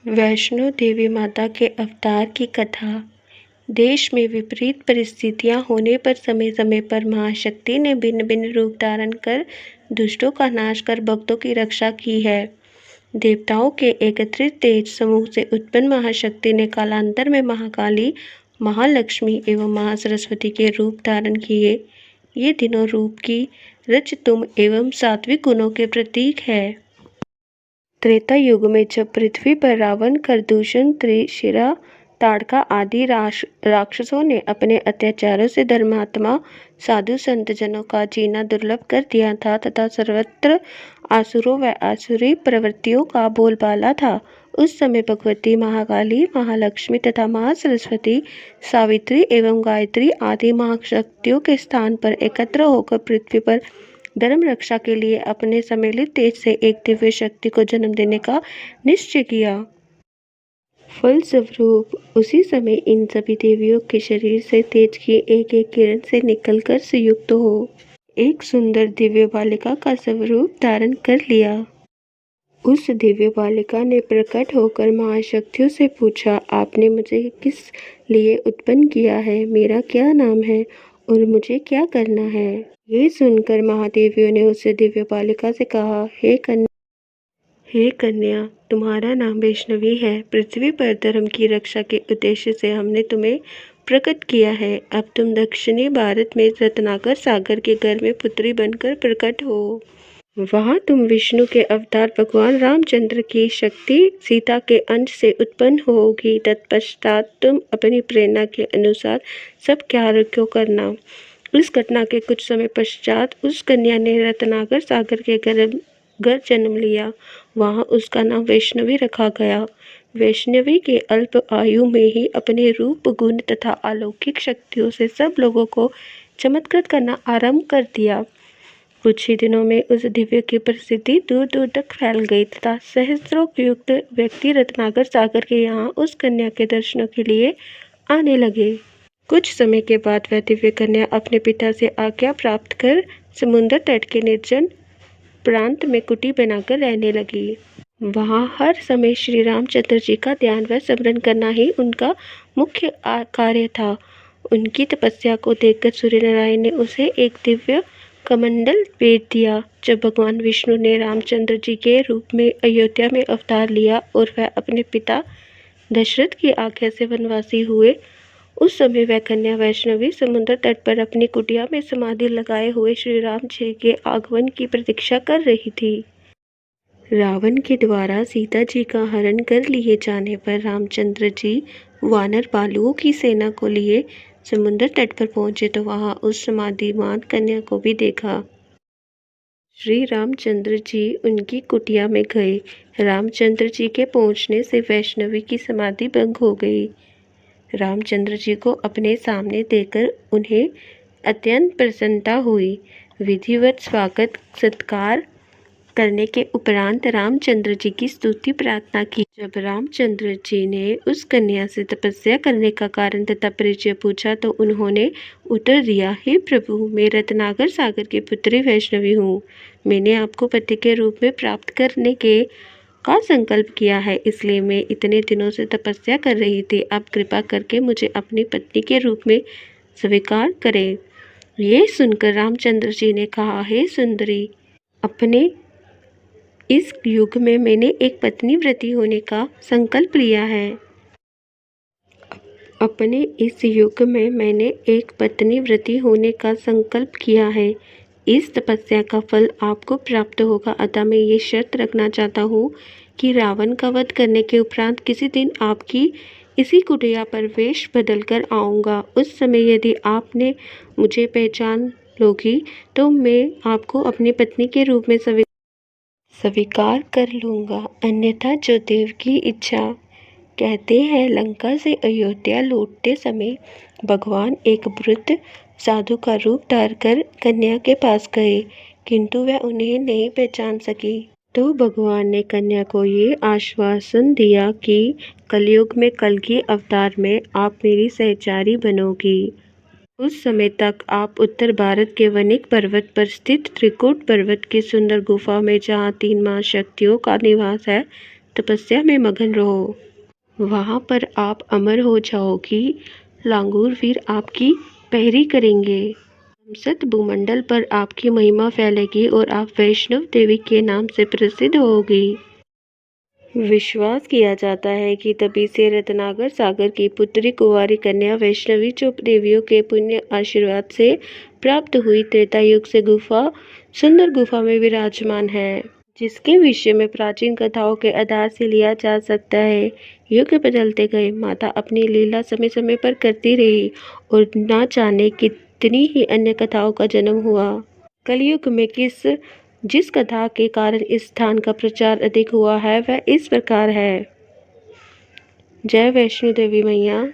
वैष्णो देवी माता के अवतार की कथा। देश में विपरीत परिस्थितियां होने पर समय समय पर महाशक्ति ने भिन्न भिन्न रूप धारण कर दुष्टों का नाश कर भक्तों की रक्षा की है। देवताओं के एकत्रित तेज समूह से उत्पन्न महाशक्ति ने कालांतर में महाकाली, महालक्ष्मी एवं महासरस्वती के रूप धारण किए। ये तीनों रूप की रज-तुम एवं सात्विक गुणों के प्रतीक है। त्रेता युग में जब पृथ्वी पर रावण, करदूषण, त्रिशिरा, ताड़का आदि राक्षसों ने अपने अत्याचारों से धर्मात्मा साधु संत जनों का जीना दुर्लभ कर दिया था तथा सर्वत्र आसुरों व आसुरी प्रवृत्तियों का बोलबाला था, उस समय भगवती महाकाली, महालक्ष्मी तथा महासरस्वती, सावित्री एवं गायत्री आदि महाशक्तियों के स्थान पर एकत्र होकर पृथ्वी पर धर्म रक्षा के लिए अपने सम्मिलित तेज से एक दिव्य शक्ति को जन्म देने का निश्चय किया। फलस्वरूप उसी समय इन सभी देवियों के शरीर से तेज की एक एक किरण से निकलकर संयुक्त हो एक सुंदर दिव्य बालिका का स्वरूप धारण कर लिया। उस दिव्य बालिका ने प्रकट होकर महाशक्तियों से पूछा, आपने मुझे किस लिए उत्पन्न किया है? मेरा क्या नाम है और मुझे क्या करना है? ये सुनकर महादेवियों ने उस दिव्य बालिका से कहा, हे कन्या, तुम्हारा नाम वैष्णवी है। पृथ्वी पर धर्म की रक्षा के उद्देश्य से हमने तुम्हें प्रकट किया है। अब तुम दक्षिणी भारत में रत्नाकर सागर के घर में पुत्री बनकर प्रकट हो। वहाँ तुम विष्णु के अवतार भगवान रामचंद्र की शक्ति सीता के अंश से उत्पन्न होगी। तत्पश्चात तुम अपनी प्रेरणा के अनुसार सब कार्यों करना। इस घटना के कुछ समय पश्चात उस कन्या ने रत्नाकर सागर के घर जन्म लिया। वहाँ उसका नाम वैष्णवी रखा गया। वैष्णवी के अल्प आयु में ही अपने रूप, गुण तथा अलौकिक शक्तियों से सब लोगों को चमत्कृत करना आरंभ कर दिया। कुछ ही दिनों में उस दिव्य की प्रसिद्धि दूर दूर तक फैल गई तथा सहस्त्रों युक्त व्यक्ति रत्नाकर सागर के यहाँ उस कन्या के दर्शनों के लिए आने लगे। कुछ समय के बाद वह दिव्य कन्या अपने पिता से आज्ञा प्राप्त कर समुद्र तट के निर्जन प्रांत में कुटी बनाकर रहने लगी। वहाँ हर समय श्री रामचंद्र जी का ध्यान व स्मरण करना ही उनका मुख्य कार्य था। उनकी तपस्या को देखकर सूर्य नारायण ने उसे एक दिव्य कमंडल भेज दिया। जब भगवान विष्णु ने रामचंद्र जी के रूप में अयोध्या में अवतार लिया और वह अपने पिता दशरथ की आज्ञा से वनवासी हुए, उस समय वह कन्या वैष्णवी समुद्र तट पर अपनी कुटिया में समाधि लगाए हुए श्री राम जी के आगमन की प्रतीक्षा कर रही थी। रावण के द्वारा सीता जी का हरण कर लिए जाने पर रामचंद्र जी वानर बालुओं की सेना को लिए समुद्र तट पर पहुंचे तो वहां उस समाधिमान कन्या को भी देखा। श्री रामचंद्र जी उनकी कुटिया में गए। रामचंद्र जी के पहुंचने से वैष्णवी की समाधि भंग हो गई। रामचंद्र जी को अपने सामने देखकर उन्हें अत्यंत प्रसन्नता हुई। विधिवत स्वागत सत्कार करने के उपरांत रामचंद्र जी की स्तुति प्रार्थना की। जब रामचंद्र जी ने उस कन्या से तपस्या करने का कारण तथा परिचय पूछा तो उन्होंने उत्तर दिया, हे प्रभु, मैं रत्नाकर सागर की पुत्री वैष्णवी हूँ। मैंने आपको पति के रूप में प्राप्त करने का संकल्प किया है, इसलिए मैं इतने दिनों से तपस्या कर रही थी। आप कृपा करके मुझे अपनी पत्नी के रूप में स्वीकार करें। ये सुनकर रामचंद्र जी ने कहा, हे सुंदरी, अपने इस युग में मैंने एक पत्नी व्रती होने का संकल्प लिया है। अपने इस युग में मैंने एक पत्नी व्रती होने का संकल्प किया है। इस तपस्या का फल आपको प्राप्त होगा, अतः मैं ये शर्त रखना चाहता हूँ कि रावण का वध करने के उपरांत किसी दिन आपकी इसी कुटिया पर वेश बदल कर आऊँगा। उस समय यदि आपने मुझे पहचान लोगी तो मैं आपको अपनी पत्नी के रूप में स्वीकार कर लूँगा, अन्यथा जो देव की इच्छा। कहते हैं लंका से अयोध्या लौटते समय भगवान एक वृद्ध साधु का रूप धार कर कन्या के पास गए, किंतु वह उन्हें नहीं पहचान सकी। तो भगवान ने कन्या को ये आश्वासन दिया कि कलयुग में कल्कि अवतार में आप मेरी सहचारी बनोगी। उस समय तक आप उत्तर भारत के वनिक पर्वत पर स्थित त्रिकूट पर्वत की सुंदर गुफा में, जहाँ 3 महाशक्तियों का निवास है, तपस्या में मगन रहो। वहाँ पर आप अमर हो जाओगी। लांगूर वीर आपकी पहरी करेंगे। सत भूमंडल पर आपकी महिमा फैलेगी और आप वैष्णव देवी के नाम से प्रसिद्ध होगी। विश्वास किया जाता है कि तभी से रत्नाकर सागर की पुत्री कुंवारी कन्या वैष्णवी जो देवियों के पुण्य आशीर्वाद से प्राप्त हुई त्रेता युग से सुंदर गुफा में विराजमान है, जिसके विषय में प्राचीन कथाओं के आधार से लिया जा सकता है। युग बदलते गए, माता अपनी लीला समय समय पर करती रही और न जाने कितनी ही अन्य कथाओं का जन्म हुआ। कलयुग में जिस कथा के कारण इस स्थान का प्रचार अधिक हुआ है वह इस प्रकार है। जय वैष्णो देवी मैया।